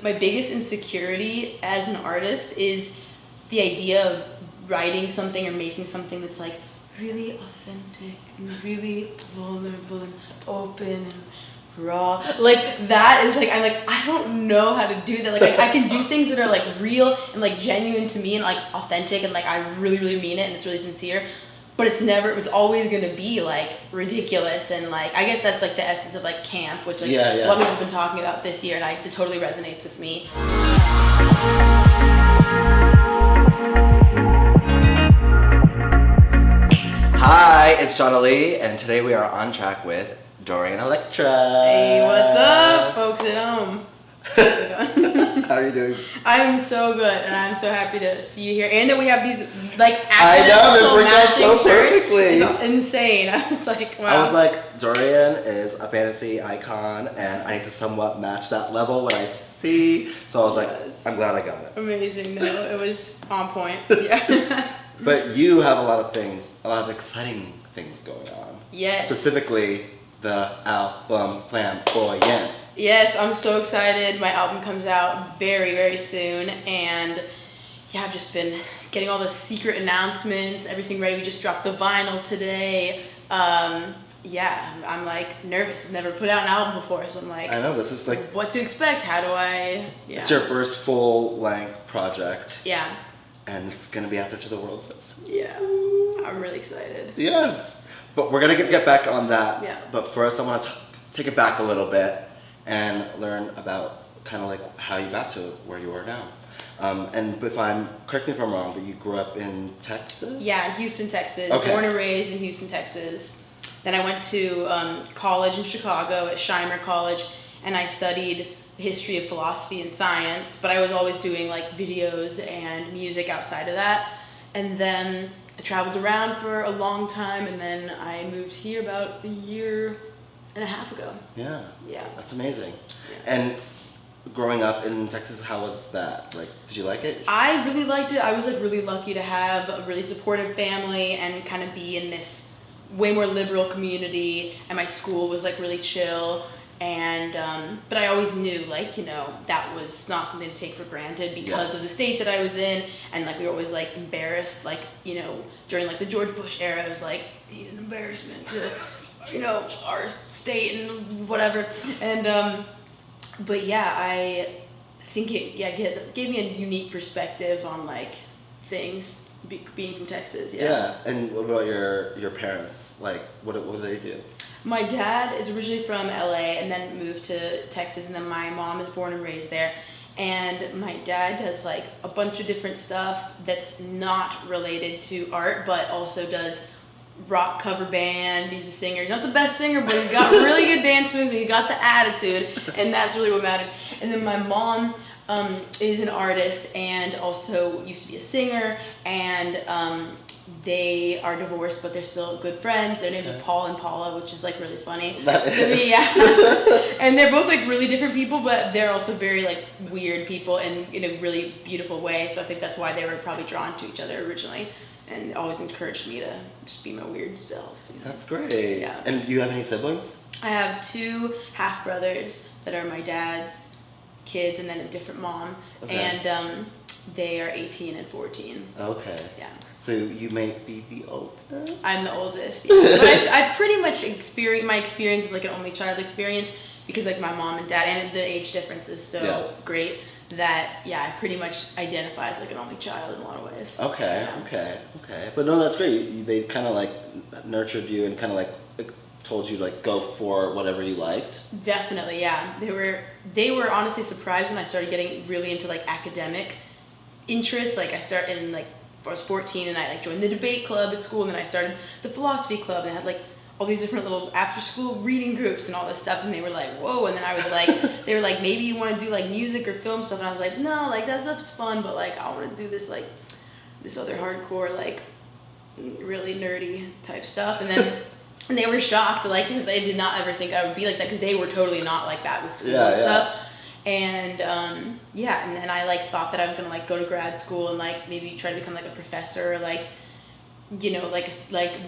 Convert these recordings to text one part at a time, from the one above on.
my biggest insecurity as an artist is the idea of writing something or making something that's like really authentic and really vulnerable and open and raw. Like that is like, I'm like, I don't know how to do that. Like I can do things that are like real and like genuine to me and like authentic and like I really, really mean it and it's really sincere. But it's always gonna be like ridiculous and like, I guess that's like the essence of like camp, which like a lot of people have been talking about this year and it totally resonates with me. Hi, it's Jon ALi, and today we are on track with Dorian Electra. Hey, what's up, folks at home? How are you doing? I'm so good, and I'm so happy to see you here, and that we have these like I know this worked out so perfectly. It's insane. I was like, wow. I was like, Dorian is a fantasy icon, and I need to somewhat match that level when I see. So I was like, I'm glad I got it. Amazing. No, it was on point. Yeah. But you have a lot of exciting things going on. Yes. Specifically, the album Flamboyant. Yes, I'm so excited. My album comes out very, very soon, and yeah, I've just been getting all the secret announcements, everything ready. We just dropped the vinyl today. Yeah, I'm like nervous. I've never put out an album before, so I'm like, I know, this is like what to expect. How do I? Yeah. It's your first full-length project. Yeah. And it's gonna be out there to the world. Yeah, I'm really excited. Yes, but we're gonna get back on that. Yeah. But first, I want to take it back a little bit and learn about kind of like how you got to where you are now. And correct me if I'm wrong, but you grew up in Texas? Yeah, Houston, Texas. Okay. Born and raised in Houston, Texas. Then I went to college in Chicago at Shimer College, and I studied the history of philosophy and science, but I was always doing like videos and music outside of that. And then I traveled around for a long time, and then I moved here about a year and a half ago. Yeah. Yeah. That's amazing. Yeah. And growing up in Texas, how was that? Like, did you like it? I really liked it. I was like really lucky to have a really supportive family and kind of be in this way more liberal community, and my school was like really chill. And but I always knew, like, you know, that was not something to take for granted because of the state that I was in, and like we were always like embarrassed, like, you know, during like the George Bush era, it was like, he's an embarrassment to, you know, our state and whatever. And but yeah, I think it gave me a unique perspective on like things. Being from Texas, yeah. Yeah, and what about your parents? Like, what do they do? My dad is originally from LA and then moved to Texas, and then my mom is born and raised there. And my dad does like a bunch of different stuff that's not related to art, but also does rock cover band. He's a singer. He's not the best singer, but he's got really good dance moves and he's got the attitude, and that's really what matters. And then my mom is an artist and also used to be a singer, and they are divorced, but they're still good friends. Their names are Paul and Paula, which is like really funny to me. Yeah. And they're both like really different people, but they're also very like weird people and in a really beautiful way. So I think that's why they were probably drawn to each other originally, and always encouraged me to just be my weird self. You know? That's great. Yeah. And do you have any siblings? I have 2 half brothers that are my dad's kids, and then a different mom. Okay. And they are 18 and 14. Okay. Yeah. So you may be the oldest? I'm the oldest, yeah. But I pretty much my experience is like an only child experience, because like my mom and dad, and the age difference is so great that, yeah, I pretty much identify as like an only child in a lot of ways. Okay, yeah. Okay. But no, that's great. They kind of like nurtured you and kind of like told you to like go for whatever you liked. Definitely, yeah. They were honestly surprised when I started getting really into like academic interests. Like I started in like, I was 14 and I like joined the debate club at school, and then I started the philosophy club, and I had like all these different little after school reading groups and all this stuff, and they were like, whoa. And then I was like, they were like, maybe you want to do like music or film stuff, and I was like, no, like that stuff's fun, but like I want to do this like this other hardcore like really nerdy type stuff. And then and they were shocked, like, because they did not ever think I would be like that, because they were totally not like that with school and stuff. And and then I like thought that I was gonna like go to grad school and like maybe try to become like a professor, or like you know, like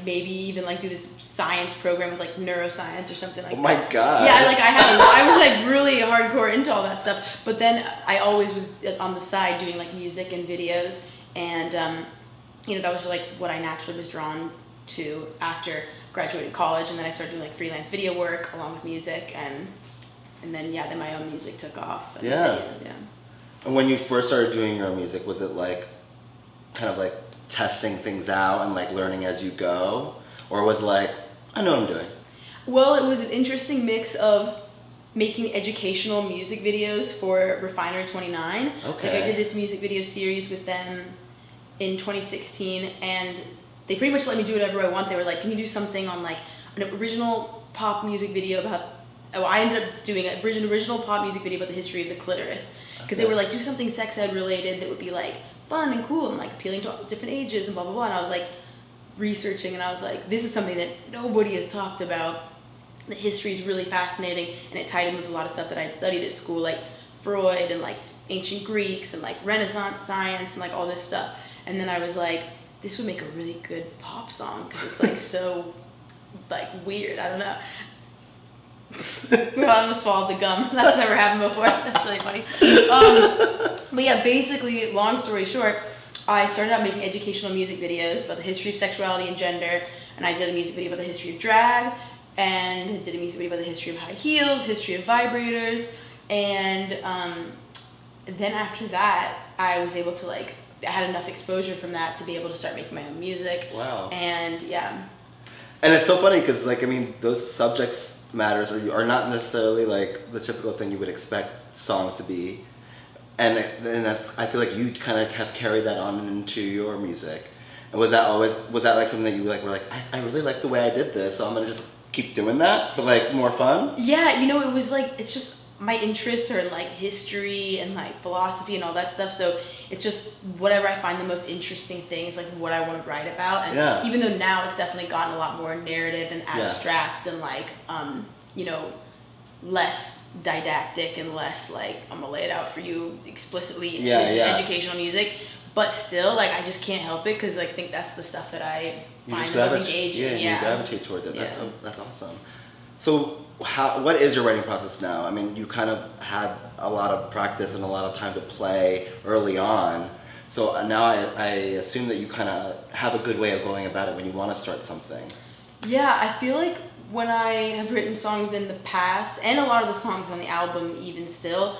maybe even like do this science program with like neuroscience or something like that. Oh my God. Yeah, like I was like really hardcore into all that stuff. But then I always was on the side doing like music and videos, and you know, that was like what I naturally was drawn to after graduating college, and then I started doing like freelance video work along with music, and then then my own music took off. And videos, yeah. And when you first started doing your own music, was it like kind of like testing things out and like learning as you go, or was it like, I know what I'm doing? Well, it was an interesting mix of making educational music videos for Refinery 29. Okay. Like I did this music video series with them in 2016, and they pretty much let me do whatever I want. They were like, can you do something on like an original pop music video about, I ended up doing an original pop music video about the history of the clitoris. Because they were like, do something sex ed related that would be like fun and cool and like appealing to different ages and blah, blah, blah. And I was like researching, and I was like, this is something that nobody has talked about. The history is really fascinating, and it tied in with a lot of stuff that I'd studied at school, like Freud and like ancient Greeks and like Renaissance science and like all this stuff. And then I was like, this would make a really good pop song because it's like so like weird. I don't know. I almost swallowed the gum. That's never happened before. That's really funny. But yeah, basically, long story short, I started out making educational music videos about the history of sexuality and gender, and I did a music video about the history of drag, and did a music video about the history of high heels, history of vibrators, and then after that, I was able to like, I had enough exposure from that to be able to start making my own music. Wow. And yeah. And it's so funny because like, I mean, those subjects matters are not necessarily like the typical thing you would expect songs to be, and that's, I feel like you kind of have carried that on into your music. And was that like something that you like were like, I really like the way I did this, so I'm gonna just keep doing that, but like more fun? Yeah, you know, it was like, it's just my interests are in like history and like philosophy and all that stuff, so it's just whatever I find the most interesting things, like what I want to write about. And even though now it's definitely gotten a lot more narrative and abstract and like you know, less didactic and less like I'm gonna lay it out for you explicitly, this is educational music, but still like I just can't help it because like, I think that's the stuff that I find the most engaging. You gravitate towards it. That's awesome. So what is your writing process now? I mean, you kind of had a lot of practice and a lot of time to play early on. So now I assume that you kind of have a good way of going about it when you want to start something. Yeah, I feel like when I have written songs in the past, and a lot of the songs on the album even still,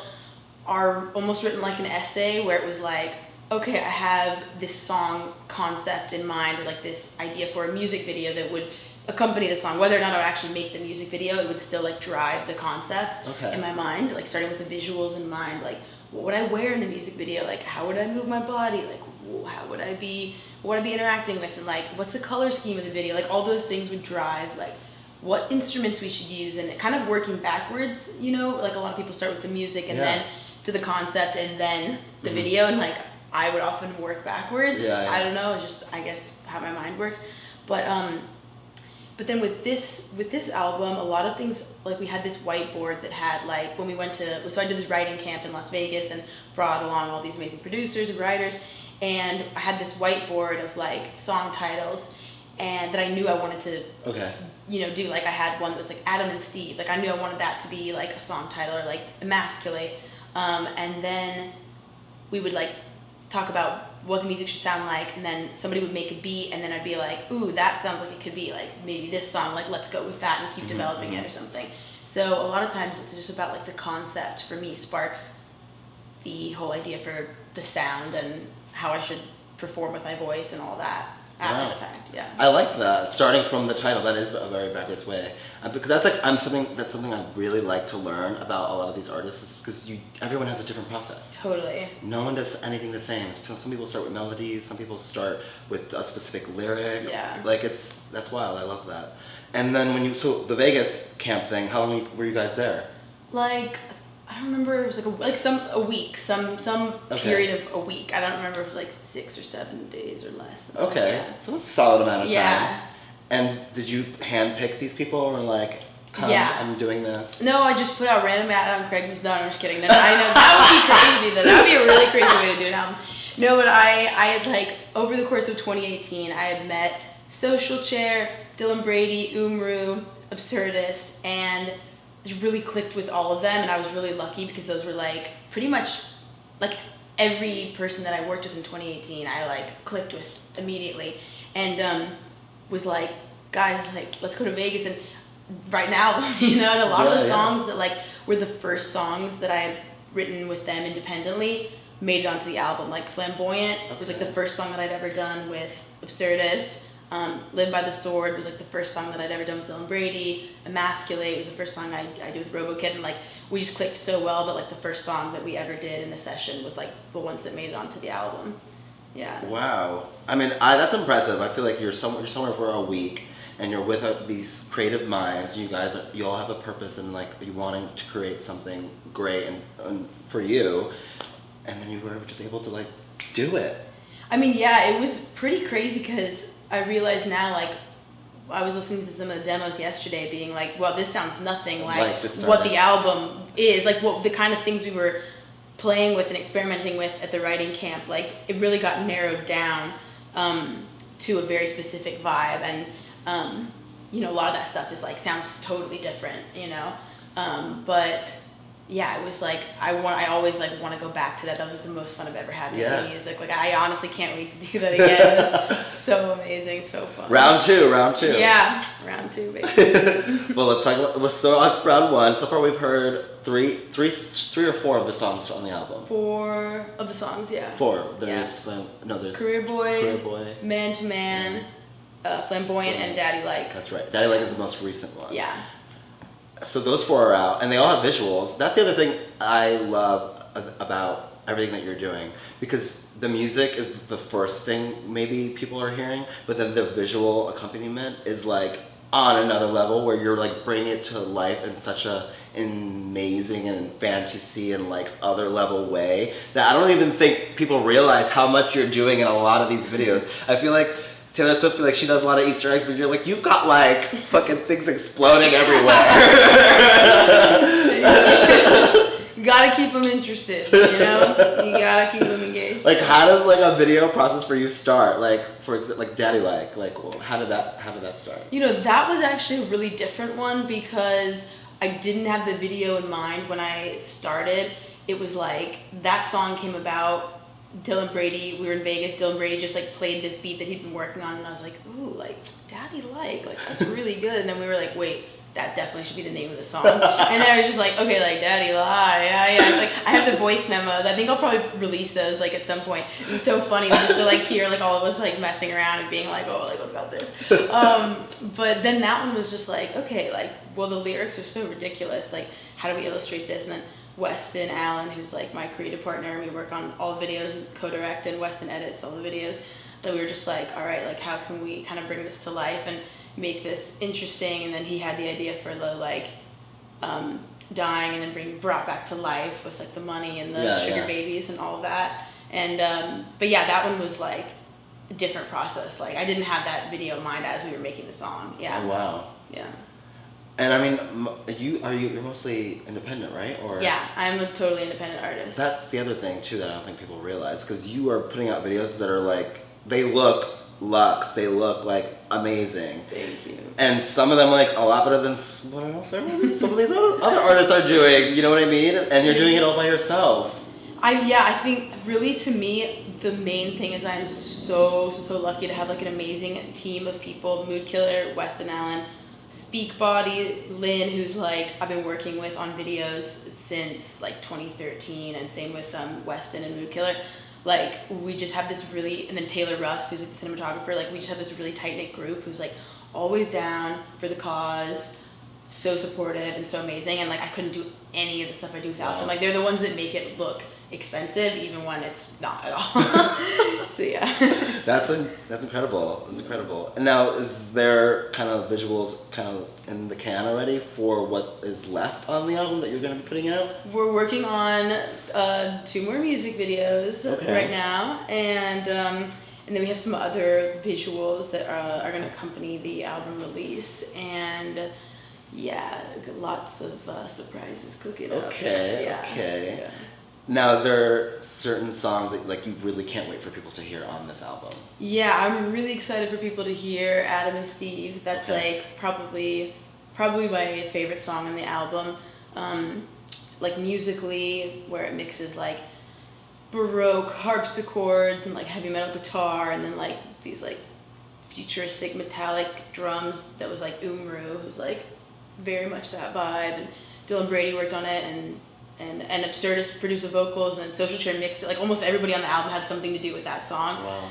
are almost written like an essay where it was like, okay, I have this song concept in mind, or like this idea for a music video that would accompany the song. Whether or not I would actually make the music video, it would still like drive the concept in my mind, like starting with the visuals in mind, like what would I wear in the music video, like how would I move my body, like how would I be, what would I be interacting with, and like what's the color scheme of the video, like all those things would drive like what instruments we should use, and kind of working backwards, you know, like a lot of people start with the music and then to the concept and then the video, and like I would often work backwards. I don't know, just I guess how my mind works. But then with this album, a lot of things, like we had this whiteboard that had like, when we went to, so I did this writing camp in Las Vegas and brought along all these amazing producers and writers, and I had this whiteboard of like song titles, and that I knew I wanted to you know, do. Like I had one that was like Adam and Steve, like I knew I wanted that to be like a song title, or like emasculate, and then we would like talk about what the music should sound like, and then somebody would make a beat, and then I'd be like, ooh, that sounds like it could be like maybe this song, like let's go with that and keep developing it or something. So a lot of times it's just about like the concept for me sparks the whole idea for the sound and how I should perform with my voice and all that after the fact. I like that, starting from the title. That is a very backwards way, because that's like something I really like to learn about a lot of these artists, is because everyone has a different process. Totally. No one does anything the same. Some people start with melodies, some people start with a specific lyric. Like that's wild. I love that. And then so the Vegas camp thing, how long were you guys there? Like, I don't remember, it was like a week, some period of a week. I don't remember if it was like 6 or 7 days or less. Okay, so it's a solid amount of time. And did you handpick these people, or like, come, I'm doing this? No, I just put out random ad on Craigslist. No, I'm just kidding. No, I know, that would be crazy though. That would be a really crazy way to do an album. No, but I had like, over the course of 2018, I had met Social Chair, Dylan Brady, Umru, Absurdist, and just really clicked with all of them. And I was really lucky because those were like pretty much like every person that I worked with in 2018, I like clicked with immediately, and was like, guys, like let's go to Vegas. And right now, you know, and a lot of the songs that like were the first songs that I had written with them independently made it onto the album. Like Flamboyant was like the first song that I'd ever done with Absurdist. Live by the Sword was like the first song that I'd ever done with Dylan Brady. Emasculate was the first song I did with RoboKid, and like we just clicked so well that like the first song that we ever did in a session was like the ones that made it onto the album. Yeah. Wow. I mean, that's impressive. I feel like you're somewhere for a week, and you're with these creative minds. You guys, you all have a purpose, and like you wanting to create something great and for you, and then you were just able to like do it. I mean, yeah, it was pretty crazy because I realize now, like, I was listening to some of the demos yesterday being like, well, this sounds nothing like what the album is, like what the kind of things we were playing with and experimenting with at the writing camp. Like, it really got narrowed down to a very specific vibe, and you know, a lot of that stuff is like sounds totally different, you know, but yeah, it was like I always like want to go back to that. That was like the most fun I've ever had making music. Like, I honestly can't wait to do that again. It was so amazing, so fun. Round two. Yeah, round two, baby. Well, let's talk about. So on round one, so far we've heard three or four of the songs on the album. 4 of the songs, yeah. 4. There's there's Career Boy, Man to Man, Flamboyant, and Daddy Like. That's right. Daddy Like is the most recent one. Yeah. So those 4 are out, and they all have visuals. That's the other thing I love about everything that you're doing, because the music is the first thing maybe people are hearing, but then the visual accompaniment is like on another level, where you're like bringing it to life in such a amazing and fantasy and like other level way that I don't even think people realize how much you're doing in a lot of these videos. I feel like Taylor Swift, like, she does a lot of Easter eggs, but you're like, you've got like fucking things exploding everywhere. You gotta keep them interested, you know? You gotta keep them engaged. Like, how does like a video process for you start? Like, for example, like Daddy Like, well, how did that start? You know, that was actually a really different one because I didn't have the video in mind when I started. It was like, that song came about, Dylan Brady, we were in Vegas, Dylan Brady just like played this beat that he'd been working on, and I was like, ooh, like Daddy Like that's really good. And then we were like, wait, that definitely should be the name of the song. And then I was just like, okay, like Daddy Lie, yeah. Like, I have the voice memos. I think I'll probably release those like at some point. It's so funny just to like hear like all of us like messing around and being like, oh, like what about this? But then that one was just like, okay, like, well, the lyrics are so ridiculous. Like, how do we illustrate this? And then Weston Allen, who's like my creative partner, and we work on all the videos and co-direct, and Weston edits all the videos. So we were just like, all right, like how can we kind of bring this to life and make this interesting? And then he had the idea for the like dying and then being brought back to life with like the money and the sugar babies and all of that. And but yeah, that one was like a different process. Like, I didn't have that video in mind as we were making the song. Yeah. Oh, wow. Yeah. And I mean, you're mostly independent, right? Or yeah, I'm a totally independent artist. That's the other thing too that I don't think people realize, because you are putting out videos that are like, they look luxe, they look like amazing. Thank you. And some of them like a lot better than what else some of these other artists are doing. You know what I mean? And you're doing it all by yourself. I think really, to me, the main thing is I'm so lucky to have like an amazing team of people. Mood Killer, Weston Allen, Speak Body, Lynn, who's like I've been working with on videos since like 2013, and same with Weston and Mood Killer. Like, we just have this really, and then Taylor Russ, who's like the cinematographer, like we just have this really tight-knit group who's like always down for the cause, so supportive and so amazing. And like, I couldn't do any of the stuff I do without them. Like, they're the ones that make it look expensive even when it's not at all. So yeah. That's incredible. That's incredible. And now, is there kind of visuals kind of in the can already for what is left on the album that you're going to be putting out? We're working on 2 more music videos right now, and then we have some other visuals that are going to accompany the album release, and yeah, lots of surprises cooking up. Okay. Yeah. Now, is there certain songs that like you really can't wait for people to hear on this album? Yeah, I'm really excited for people to hear Adam and Steve. That's like probably my favorite song on the album. Like musically, where it mixes like Baroque harpsichords and like heavy metal guitar, and then like these like futuristic metallic drums. That was like Umru, who's like very much that vibe, and Dylan Brady worked on it, and Absurdist produced the vocals, and then Social Chair mixed it. Like almost everybody on the album had something to do with that song. Wow.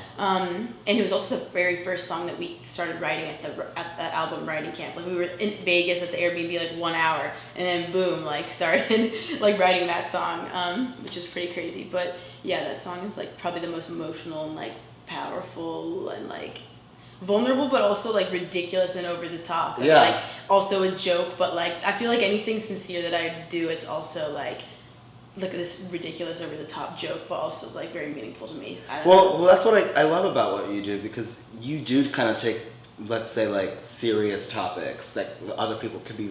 And it was also the very first song that we started writing at the album writing camp. Like we were in Vegas at the Airbnb like 1 hour, and then boom, like started like writing that song, which is pretty crazy. But yeah, that song is like probably the most emotional and like powerful and like vulnerable, but also like ridiculous and over the top. And, like also a joke, but like I feel like anything sincere that I do, it's also like this ridiculous over the top joke, but also is like very meaningful to me. Well, that's what I love about what you do, because you do kind of take, let's say, like serious topics that other people can be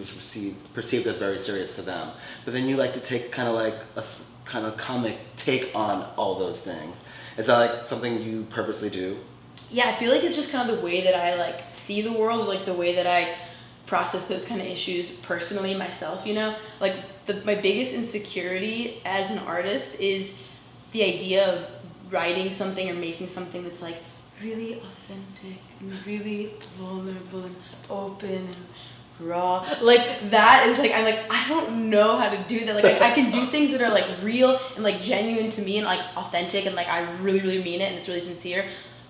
perceived as very serious to them, but then you like to take kind of like a kind of comic take on all those things. Is that like something you purposely do? Yeah, I feel like it's just kind of the way that I like see the world, like the way that I process those kind of issues personally myself, you know? Like my biggest insecurity as an artist is the idea of writing something or making something that's like really authentic and really vulnerable and open and raw. Like that is like, I'm like, I don't know how to do that. Like I can do things that are like real and like genuine to me and like authentic and like I really, really mean it and it's really sincere.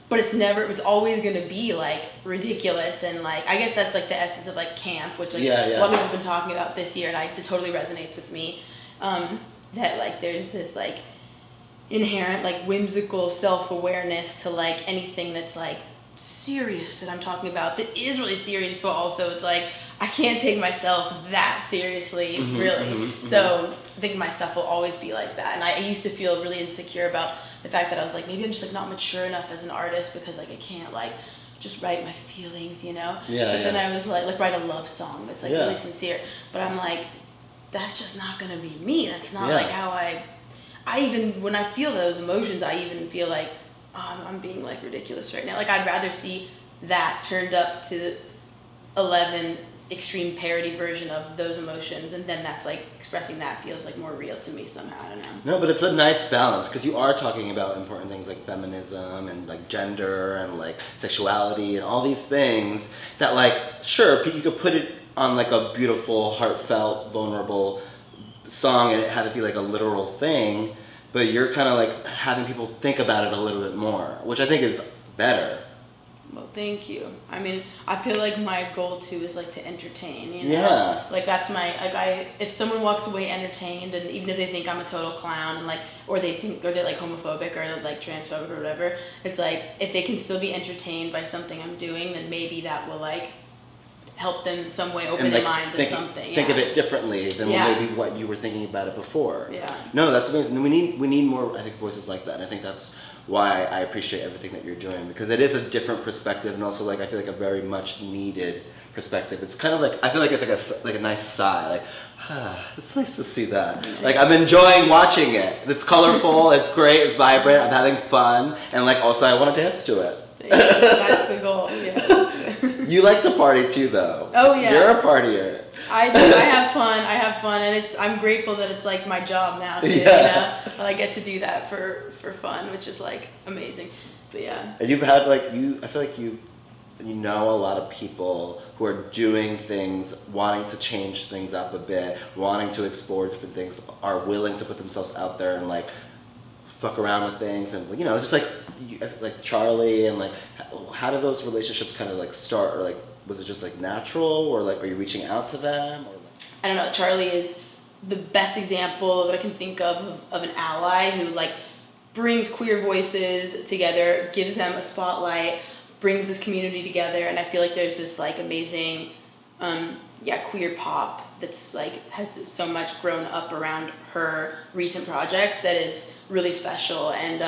But it's always going to be like ridiculous, and like I guess that's like the essence of like camp, which like a lot of people have been talking about this year, and it totally resonates with me. That like there's this like inherent like whimsical self-awareness to like anything that's like serious that I'm talking about, that is really serious, but also it's like I can't take myself that seriously, really. So I think my stuff will always be like that, and I used to feel really insecure about the fact that I was like, maybe I'm just like not mature enough as an artist because like I can't like just write my feelings, you know? But then I was like write a love song that's like really sincere. But I'm like, that's just not gonna be me. That's not like how I even, when I feel those emotions, I even feel like, oh, I'm being like ridiculous right now. Like I'd rather see that turned up to 11 extreme parody version of those emotions, and then that's like expressing that feels like more real to me somehow. I don't know. No, but it's a nice balance, because you are talking about important things like feminism and like gender and like sexuality and all these things that like, sure, you could put it on like a beautiful, heartfelt, vulnerable song and it had to be like a literal thing, but you're kind of like having people think about it a little bit more, which I think is better. Well, thank you. I mean, I feel like my goal too is like to entertain, you know? Yeah. Like that's my, like if someone walks away entertained, and even if they think I'm a total clown and like, or they're like homophobic or like transphobic or whatever, it's like, if they can still be entertained by something I'm doing, then maybe that will like help them in some way, open their mind to something. Think of it differently than maybe what you were thinking about it before. Yeah. No, that's amazing. We need more, I think, voices like that. And I think that's why I appreciate everything that you're doing, because it is a different perspective, and also like I feel like a very much needed perspective. It's kind of like, I feel like it's like a nice sigh, like, it's nice to see that. Like I'm enjoying watching it. It's colorful, it's great, it's vibrant, I'm having fun, and like also I want to dance to it. That's the goal. Yeah. You like to party too, though. Oh yeah. You're a partier. I do. I have fun, and I'm grateful that it's like my job now too. You know, that I get to do that for fun, which is like amazing. But yeah. And you've had like I feel like you know a lot of people who are doing things, wanting to change things up a bit, wanting to explore different things, are willing to put themselves out there and like fuck around with things, and you know, just like Charlie, and like how do those relationships kind of like start, or like was it just like natural, or like are you reaching out to them, or like... I don't know. Charlie is the best example that I can think of an ally who like brings queer voices together, gives them a spotlight, brings this community together, and I feel like there's this like amazing queer pop that's like has so much grown up around her recent projects that is really special and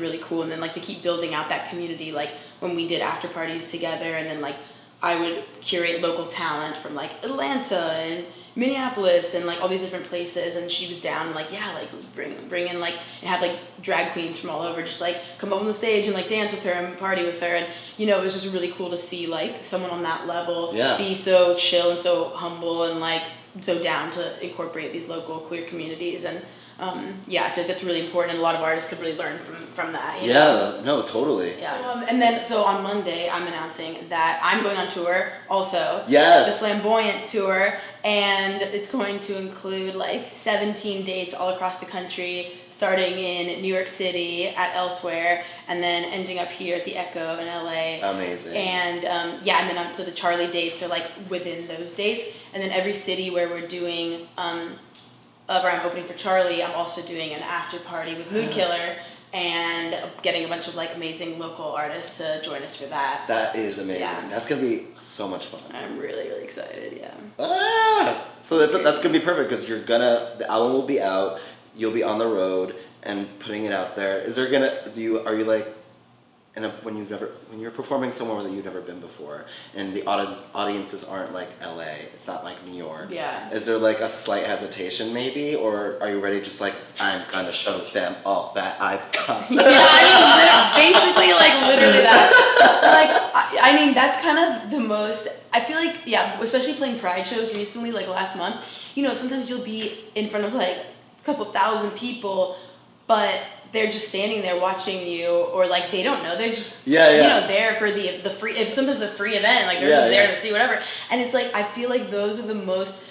really cool. And then like to keep building out that community, like when we did after parties together, and then like I would curate local talent from like Atlanta and Minneapolis and like all these different places, and she was down and like, yeah, like let's bring in like, and have like drag queens from all over just like come up on the stage and like dance with her and party with her, and you know, it was just really cool to see like someone on that level be so chill and so humble and like so down to incorporate these local queer communities. And yeah, I feel like that's really important, and a lot of artists could really learn from that. You know? No, totally. Yeah. And then, so on Monday, I'm announcing that I'm going on tour also. Yes. The Flamboyant tour, and it's going to include like 17 dates all across the country, starting in New York City at Elsewhere, and then ending up here at the Echo in LA. Amazing. And yeah, and then so the Charlie dates are like within those dates, and then every city where we're doing. Where I'm opening for Charlie, I'm also doing an after party with Mood Killer and getting a bunch of like amazing local artists to join us for that. That is amazing. Yeah. That's gonna be so much fun. I'm really, really excited. Yeah. So that's gonna be perfect because the album will be out, you'll be on the road and putting it out there. Are you like, when you're performing somewhere that you've never been before, and the audiences aren't like LA, it's not like New York. Yeah. Is there like a slight hesitation maybe, or are you ready just like, I'm gonna show them all that I've got? Yeah, I mean, basically like literally that. Like, I mean, that's kind of the most, I feel like, yeah, especially playing Pride shows recently, like last month, you know, sometimes you'll be in front of like a couple thousand people, but they're just standing there watching you, or like they don't know, they're just you know, there for the free, if sometimes a free event, like they're just there to see whatever. And it's like, I feel like those are the most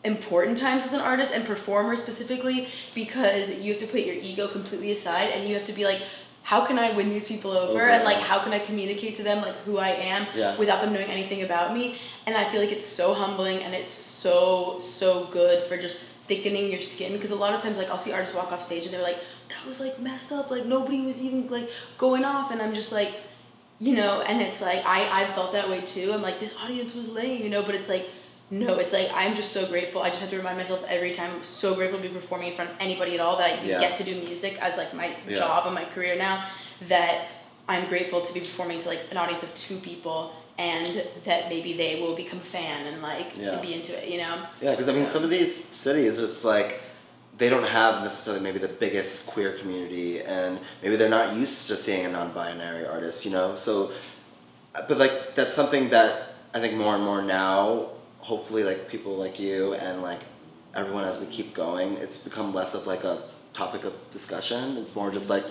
important times as an artist and performer specifically, because you have to put your ego completely aside and you have to be like, how can I win these people over? And like, how can I communicate to them like who I am without them knowing anything about me? And I feel like it's so humbling, and it's so good for just thickening your skin, because a lot of times like I'll see artists walk off stage and they're like, that was like messed up, like nobody was even like going off, and I'm just like, you know, and it's like I felt that way too. I'm like, this audience was lame, you know, but it's like, no, it's like, I'm just so grateful. I just have to remind myself every time, I'm so grateful to be performing in front of anybody at all, that I get to do music as like my job and my career now, that I'm grateful to be performing to like an audience of 2 people, and that maybe they will become a fan and like be into it, you know? Yeah, because I mean, some of these cities, it's like, they don't have necessarily maybe the biggest queer community, and maybe they're not used to seeing a non-binary artist, you know? So, but like, that's something that I think more and more now, hopefully like people like you and like everyone as we keep going, it's become less of like a topic of discussion. It's more just like,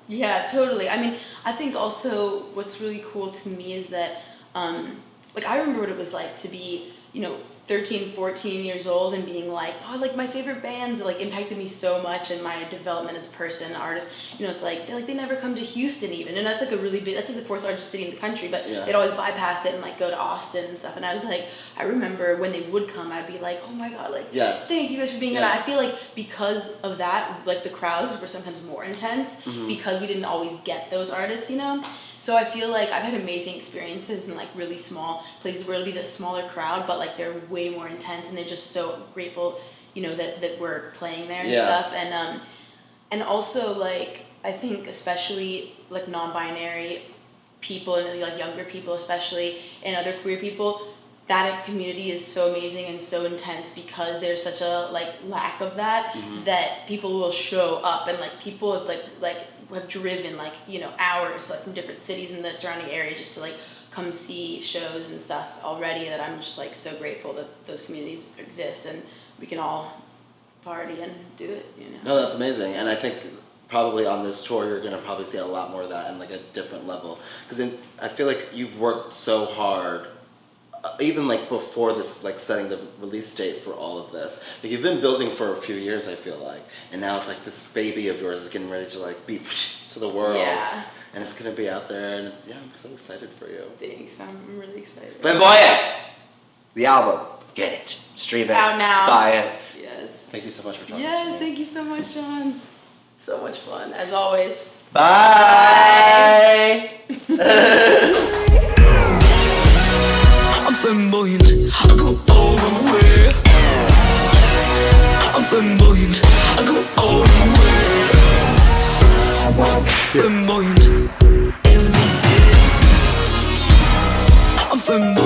yeah, totally. I mean, I think also what's really cool to me is that, like, I remember what it was like to be, you know, 13, 14 years old and being like, oh, like my favorite bands like impacted me so much in my development as a person, artist. You know, it's like they never come to Houston even, and that's like a really big, that's like the 4th largest city in the country, but they'd always bypass it and like go to Austin and stuff. And I was like, I remember when they would come, I'd be like, oh my god, like thank you guys for being here. I feel like because of that, like the crowds were sometimes more intense because we didn't always get those artists, you know. So I feel like I've had amazing experiences in like really small places where it'll be the smaller crowd, but like they're way more intense, and they're just so grateful, you know, that we're playing there and stuff. And also like, I think especially like non-binary people and like younger people especially, and other queer people, that community is so amazing and so intense because there's such a like lack of that, that people will show up, and like people have like have driven like, you know, hours like from different cities in the surrounding area just to like come see shows and stuff already, that I'm just like so grateful that those communities exist and we can all party and do it, you know. No, that's amazing. And I think probably on this tour you're going to probably see a lot more of that in like a different level, because I feel like you've worked so hard even like before this, like setting the release date for all of this. Like you've been building for a few years, I feel like, and now it's like this baby of yours is getting ready to like be to the world, and it's gonna be out there, and I'm so excited for you. Thanks, I'm really excited. Flamboyant, the album, get it, stream it, out now, buy it. Yes. Thank you so much for talking. Yes, thank you so much, Jon. So much fun as always. Bye. I'm flamboyant, I go all the way. I'm flamboyant, I go all the way. Flamboyant, every day. I'm flamboyant.